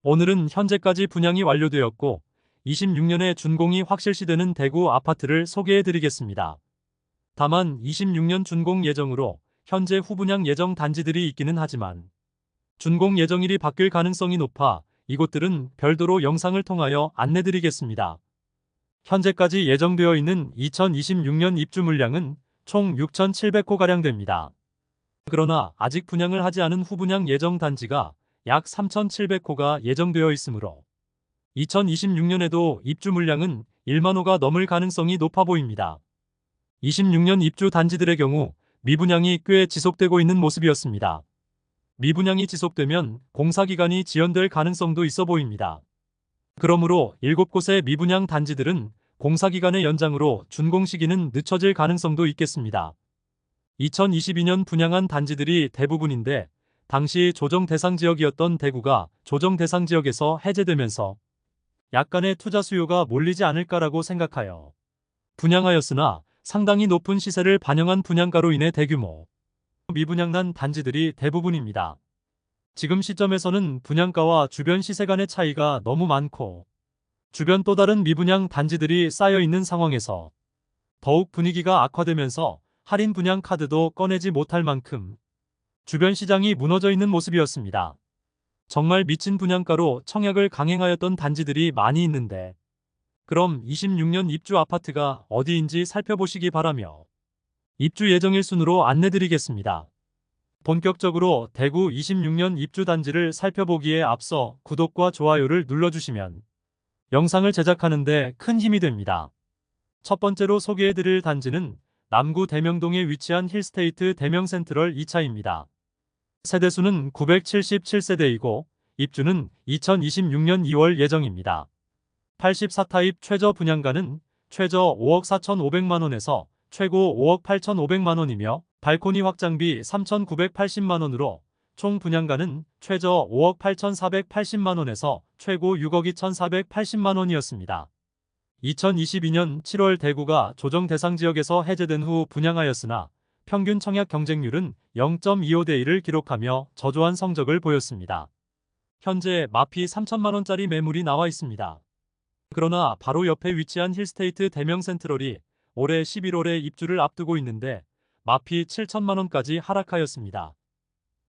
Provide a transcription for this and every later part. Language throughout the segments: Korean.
오늘은 현재까지 분양이 완료되었고 26년에 준공이 확실시되는 대구 아파트를 소개해 드리겠습니다. 다만 26년 준공 예정으로 현재 후분양 예정 단지들이 있기는 하지만 준공 예정일이 바뀔 가능성이 높아 이곳들은 별도로 영상을 통하여 안내드리겠습니다. 현재까지 예정되어 있는 2026년 입주 물량은 총 6,700호가량 됩니다. 그러나 아직 분양을 하지 않은 후분양 예정 단지가 약 3,700호가 예정되어 있으므로 2026년에도 입주 물량은 1만 호가 넘을 가능성이 높아 보입니다. 26년 입주 단지들의 경우 미분양이 꽤 지속되고 있는 모습이었습니다. 미분양이 지속되면 공사기간이 지연될 가능성도 있어 보입니다. 그러므로 7곳의 미분양 단지들은 공사기간의 연장으로 준공 시기는 늦춰질 가능성도 있겠습니다. 2022년 분양한 단지들이 대부분인데 당시 조정 대상 지역이었던 대구가 조정 대상 지역에서 해제되면서 약간의 투자 수요가 몰리지 않을까라고 생각하여 분양하였으나 상당히 높은 시세를 반영한 분양가로 인해 대규모 미분양난 단지들이 대부분입니다. 지금 시점에서는 분양가와 주변 시세 간의 차이가 너무 많고 주변 또 다른 미분양 단지들이 쌓여 있는 상황에서 더욱 분위기가 악화되면서 할인 분양 카드도 꺼내지 못할 만큼 주변 시장이 무너져 있는 모습이었습니다. 정말 미친 분양가로 청약을 강행하였던 단지들이 많이 있는데 그럼 26년 입주 아파트가 어디인지 살펴보시기 바라며 입주 예정일 순으로 안내드리겠습니다. 본격적으로 대구 26년 입주 단지를 살펴보기에 앞서 구독과 좋아요를 눌러주시면 영상을 제작하는 데 큰 힘이 됩니다. 첫 번째로 소개해드릴 단지는 남구 대명동에 위치한 힐스테이트 대명센트럴 2차입니다. 세대수는 977세대이고 입주는 2026년 2월 예정입니다. 84타입 최저 분양가는 최저 5억 4,500만원에서 최고 5억 8,500만원이며 발코니 확장비 3,980만원으로 총 분양가는 최저 5억 8,480만원에서 최고 6억 2,480만원이었습니다. 2022년 7월 대구가 조정 대상 지역에서 해제된 후 분양하였으나 평균 청약 경쟁률은 0.25대 1을 기록하며 저조한 성적을 보였습니다. 현재 마피 3천만원짜리 매물이 나와 있습니다. 그러나 바로 옆에 위치한 힐스테이트 대명센트럴이 올해 11월에 입주를 앞두고 있는데 마피 7천만원까지 하락하였습니다.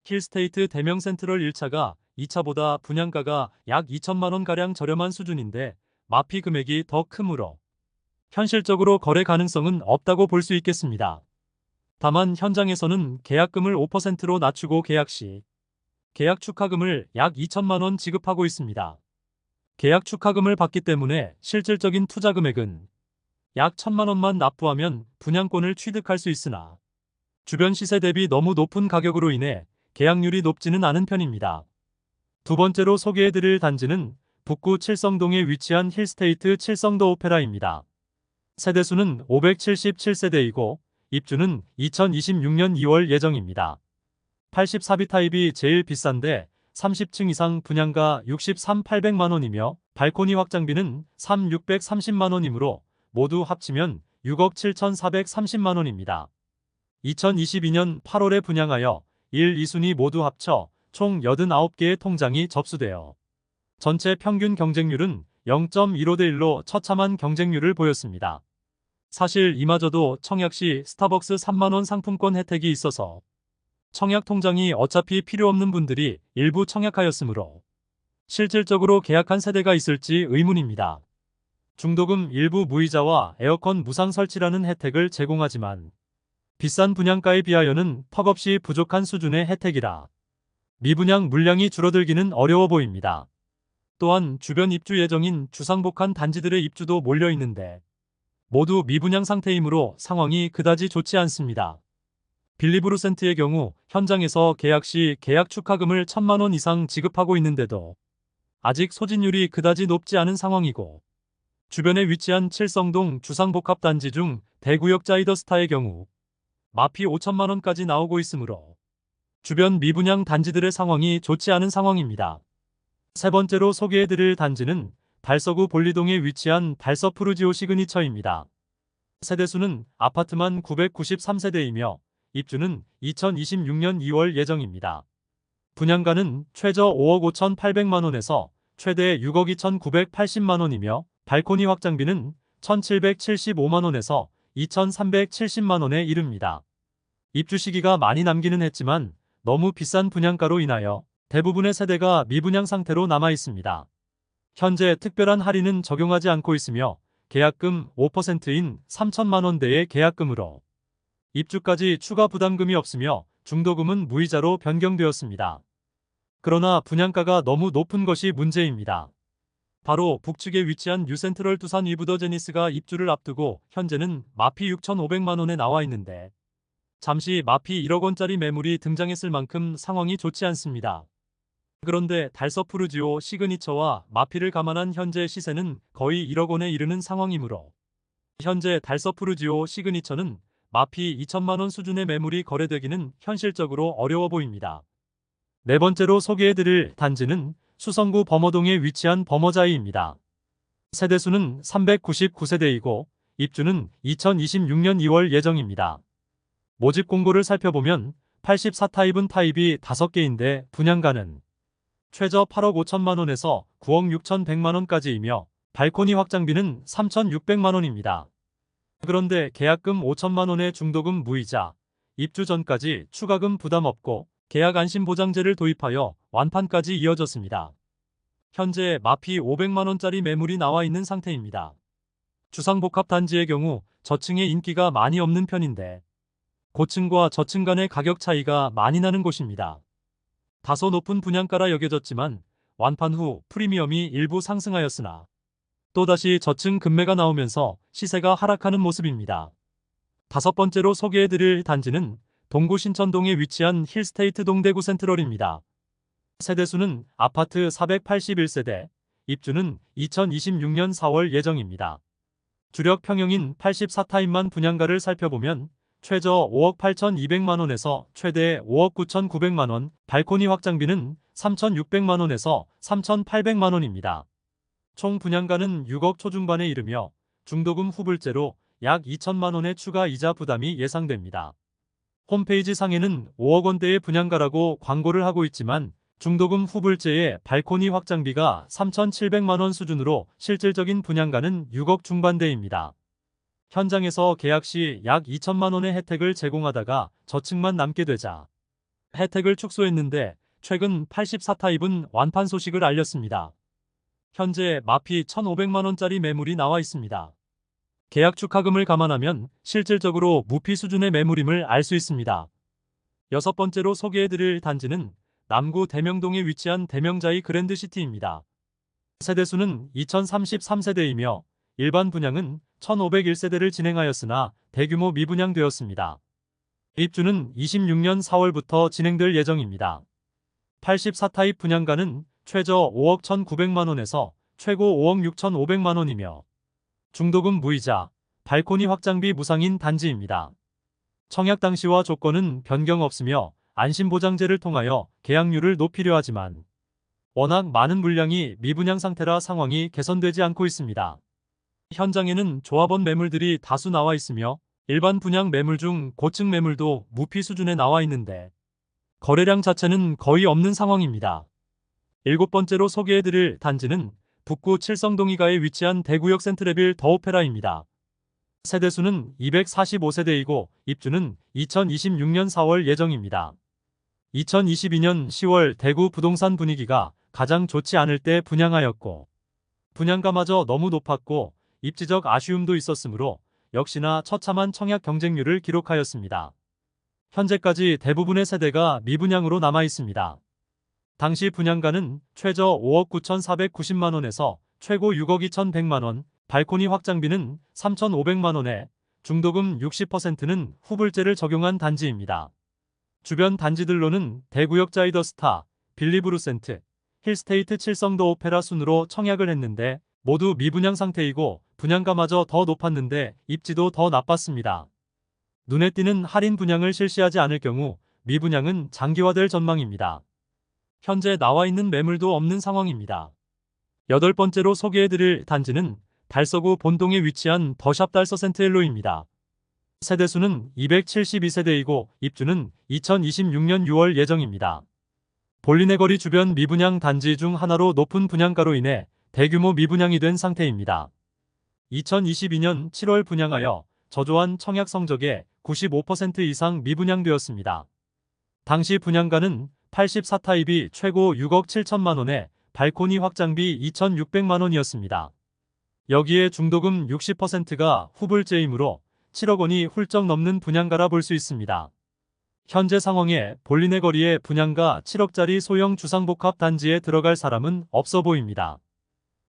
힐스테이트 대명센트럴 1차가 2차보다 분양가가 약 2천만원가량 저렴한 수준인데 마피 금액이 더 크므로 현실적으로 거래 가능성은 없다고 볼 수 있겠습니다. 다만 현장에서는 계약금을 5%로 낮추고 계약 시 계약 축하금을 약 2천만원 지급하고 있습니다. 계약 축하금을 받기 때문에 실질적인 투자 금액은 약 1,000만원만 납부하면 분양권을 취득할 수 있으나 주변 시세 대비 너무 높은 가격으로 인해 계약률이 높지는 않은 편입니다. 두 번째로 소개해드릴 단지는 북구 칠성동에 위치한 힐스테이트 칠성도 오페라입니다. 세대수는 577세대이고 입주는 2026년 2월 예정입니다. 84B 타입이 제일 비싼데 30층 이상 분양가 63,800만원이며 발코니 확장비는 3,630만원이므로 모두 합치면 6억 7,430만원입니다. 2022년 8월에 분양하여 1, 2순위 모두 합쳐 총 89개의 통장이 접수되어 전체 평균 경쟁률은 0.15대 1로 처참한 경쟁률을 보였습니다. 사실 이마저도 청약 시 스타벅스 3만원 상품권 혜택이 있어서 청약 통장이 어차피 필요 없는 분들이 일부 청약하였으므로 실질적으로 계약한 세대가 있을지 의문입니다. 중도금 일부 무이자와 에어컨 무상 설치라는 혜택을 제공하지만 비싼 분양가에 비하여는 턱없이 부족한 수준의 혜택이라 미분양 물량이 줄어들기는 어려워 보입니다. 또한 주변 입주 예정인 주상복합 단지들의 입주도 몰려 있는데 모두 미분양 상태이므로 상황이 그다지 좋지 않습니다. 빌리브루센트의 경우 현장에서 계약 시 계약 축하금을 1,000만원 이상 지급하고 있는데도 아직 소진율이 그다지 높지 않은 상황이고 주변에 위치한 칠성동 주상복합 단지 중 대구역 자이더스타의 경우 마피 5천만원까지 나오고 있으므로 주변 미분양 단지들의 상황이 좋지 않은 상황입니다. 세 번째로 소개해드릴 단지는 달서구 볼리동에 위치한 달서 푸르지오 시그니처입니다. 세대수는 아파트만 993세대이며 입주는 2026년 2월 예정입니다. 분양가는 최저 5억 5,800만원에서 최대 6억 2,980만 원이며 발코니 확장비는 1,775만 원에서 2,370만 원에 이릅니다. 입주 시기가 많이 남기는 했지만 너무 비싼 분양가로 인하여 대부분의 세대가 미분양 상태로 남아 있습니다. 현재 특별한 할인은 적용하지 않고 있으며 계약금 5%인 3천만 원대의 계약금으로 입주까지 추가 부담금이 없으며 중도금은 무이자로 변경되었습니다. 그러나 분양가가 너무 높은 것이 문제입니다. 바로 북측에 위치한 뉴센트럴 두산 위브더 제니스가 입주를 앞두고 현재는 마피 6,500만 원에 나와 있는데 잠시 마피 1억 원짜리 매물이 등장했을 만큼 상황이 좋지 않습니다. 그런데 달서푸르지오 시그니처와 마피를 감안한 현재 시세는 거의 1억 원에 이르는 상황이므로 현재 달서푸르지오 시그니처는 마피 2천만 원 수준의 매물이 거래되기는 현실적으로 어려워 보입니다. 네 번째로 소개해드릴 단지는 수성구 범어동에 위치한 범어자이입니다. 세대수는 399세대이고 입주는 2026년 2월 예정입니다. 모집 공고를 살펴보면 84타입은 타입이 5개인데 분양가는 최저 8억 5천만 원에서 9억 6,100만 원까지이며 발코니 확장비는 3,600만 원입니다. 그런데 계약금 5천만 원의 중도금 무이자, 입주 전까지 추가금 부담 없고 계약 안심 보장제를 도입하여 완판까지 이어졌습니다. 현재 마피 500만 원짜리 매물이 나와 있는 상태입니다. 주상복합 단지의 경우 저층에 인기가 많이 없는 편인데 고층과 저층 간의 가격 차이가 많이 나는 곳입니다. 다소 높은 분양가라 여겨졌지만 완판 후 프리미엄이 일부 상승하였으나 또다시 저층 급매가 나오면서 시세가 하락하는 모습입니다. 다섯 번째로 소개해드릴 단지는 동구 신천동에 위치한 힐스테이트 동대구 센트럴입니다. 세대수는 아파트 481세대, 입주는 2026년 4월 예정입니다. 주력 평형인 84타입만 분양가를 살펴보면 최저 5억 8,200만 원에서 최대 5억 9,900만 원, 발코니 확장비는 3,600만 원에서 3,800만 원입니다. 총 분양가는 6억 초중반에 이르며 중도금 후불제로 약 2천만 원의 추가 이자 부담이 예상됩니다. 홈페이지 상에는 5억 원대의 분양가라고 광고를 하고 있지만 중도금 후불제의 발코니 확장비가 3,700만 원 수준으로 실질적인 분양가는 6억 중반대입니다. 현장에서 계약 시 약 2천만 원의 혜택을 제공하다가 저층만 남게 되자 혜택을 축소했는데 최근 84타입은 완판 소식을 알렸습니다. 현재 마피 1,500만 원짜리 매물이 나와 있습니다. 계약 축하금을 감안하면 실질적으로 무피 수준의 매물임을 알 수 있습니다. 여섯 번째로 소개해드릴 단지는 남구 대명동에 위치한 대명자이 그랜드시티입니다. 세대수는 2033세대이며 일반 분양은 1501세대를 진행하였으나 대규모 미분양되었습니다. 입주는 26년 4월부터 진행될 예정입니다. 84타입 분양가는 최저 5억 1,900만 원에서 최고 5억 6,500만 원이며 중도금 무이자, 발코니 확장비 무상인 단지입니다. 청약 당시와 조건은 변경 없으며 안심보장제를 통하여 계약률을 높이려 하지만 워낙 많은 물량이 미분양 상태라 상황이 개선되지 않고 있습니다. 현장에는 조합원 매물들이 다수 나와 있으며 일반 분양 매물 중 고층 매물도 무피 수준에 나와 있는데 거래량 자체는 거의 없는 상황입니다. 일곱 번째로 소개해드릴 단지는 북구 칠성동이가에 위치한 대구역 센트레빌 더 오페라입니다. 세대수는 245세대이고 입주는 2026년 4월 예정입니다. 2022년 10월 대구 부동산 분위기가 가장 좋지 않을 때 분양하였고 분양가마저 너무 높았고 입지적 아쉬움도 있었으므로 역시나 처참한 청약 경쟁률을 기록하였습니다. 현재까지 대부분의 세대가 미분양으로 남아 있습니다. 당시 분양가는 최저 5억 9,490만 원에서 최고 6억 2,100만 원, 발코니 확장비는 3,500만 원에 중도금 60%는 후불제를 적용한 단지입니다. 주변 단지들로는 대구역 자이더스타, 빌리브루센트, 힐스테이트 칠성도 오페라 순으로 청약을 했는데 모두 미분양 상태이고 분양가마저 더 높았는데 입지도 더 나빴습니다. 눈에 띄는 할인 분양을 실시하지 않을 경우 미분양은 장기화될 전망입니다. 현재 나와 있는 매물도 없는 상황입니다. 여덟 번째로 소개해드릴 단지는 달서구 본동에 위치한 더샵 달서 센트엘로입니다. 세대수는 272세대이고 입주는 2026년 6월 예정입니다. 볼리네거리 주변 미분양 단지 중 하나로 높은 분양가로 인해 대규모 미분양이 된 상태입니다. 2022년 7월 분양하여 저조한 청약 성적에 95% 이상 미분양되었습니다. 당시 분양가는 84타입이 최고 6억 7천만 원에 발코니 확장비 2,600만 원이었습니다. 여기에 중도금 60%가 후불제이므로 7억 원이 훌쩍 넘는 분양가라 볼 수 있습니다. 현재 상황에 볼리네거리의 분양가 7억짜리 소형 주상복합 단지에 들어갈 사람은 없어 보입니다.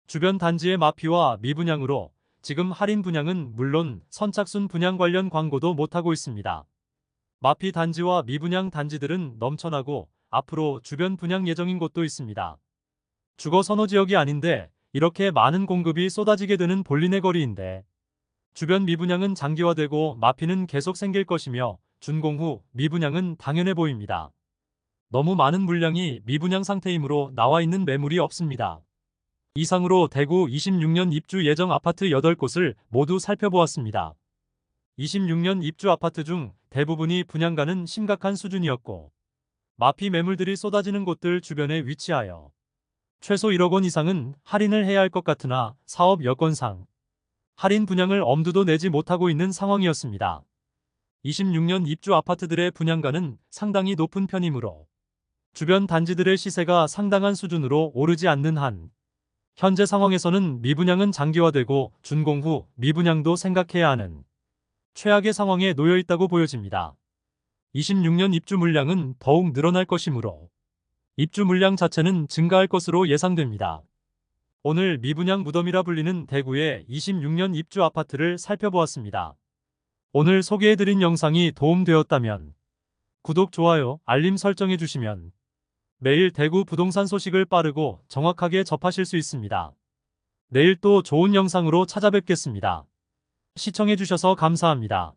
주변 단지의 마피와 미분양으로 지금 할인 분양은 물론 선착순 분양 관련 광고도 못하고 있습니다. 마피 단지와 미분양 단지들은 넘쳐나고 앞으로 주변 분양 예정인 곳도 있습니다. 주거 선호 지역이 아닌데 이렇게 많은 공급이 쏟아지게 되는 볼리네거리인데 주변 미분양은 장기화되고 마피는 계속 생길 것이며 준공 후 미분양은 당연해 보입니다. 너무 많은 물량이 미분양 상태이므로 나와 있는 매물이 없습니다. 이상으로 대구 26년 입주 예정 아파트 8곳을 모두 살펴보았습니다. 26년 입주 아파트 중 대부분이 분양가는 심각한 수준이었고 마피 매물들이 쏟아지는 곳들 주변에 위치하여 최소 1억 원 이상은 할인을 해야 할 것 같으나 사업 여건상 할인 분양을 엄두도 내지 못하고 있는 상황이었습니다. 26년 입주 아파트들의 분양가는 상당히 높은 편이므로 주변 단지들의 시세가 상당한 수준으로 오르지 않는 한 현재 상황에서는 미분양은 장기화되고 준공 후 미분양도 생각해야 하는 최악의 상황에 놓여 있다고 보여집니다. 26년 입주 물량은 더욱 늘어날 것이므로 입주 물량 자체는 증가할 것으로 예상됩니다. 오늘 미분양 무덤이라 불리는 대구의 26년 입주 아파트를 살펴보았습니다. 오늘 소개해드린 영상이 도움되었다면 구독, 좋아요, 알림 설정해 주시면 매일 대구 부동산 소식을 빠르고 정확하게 접하실 수 있습니다. 내일 또 좋은 영상으로 찾아뵙겠습니다. 시청해 주셔서 감사합니다.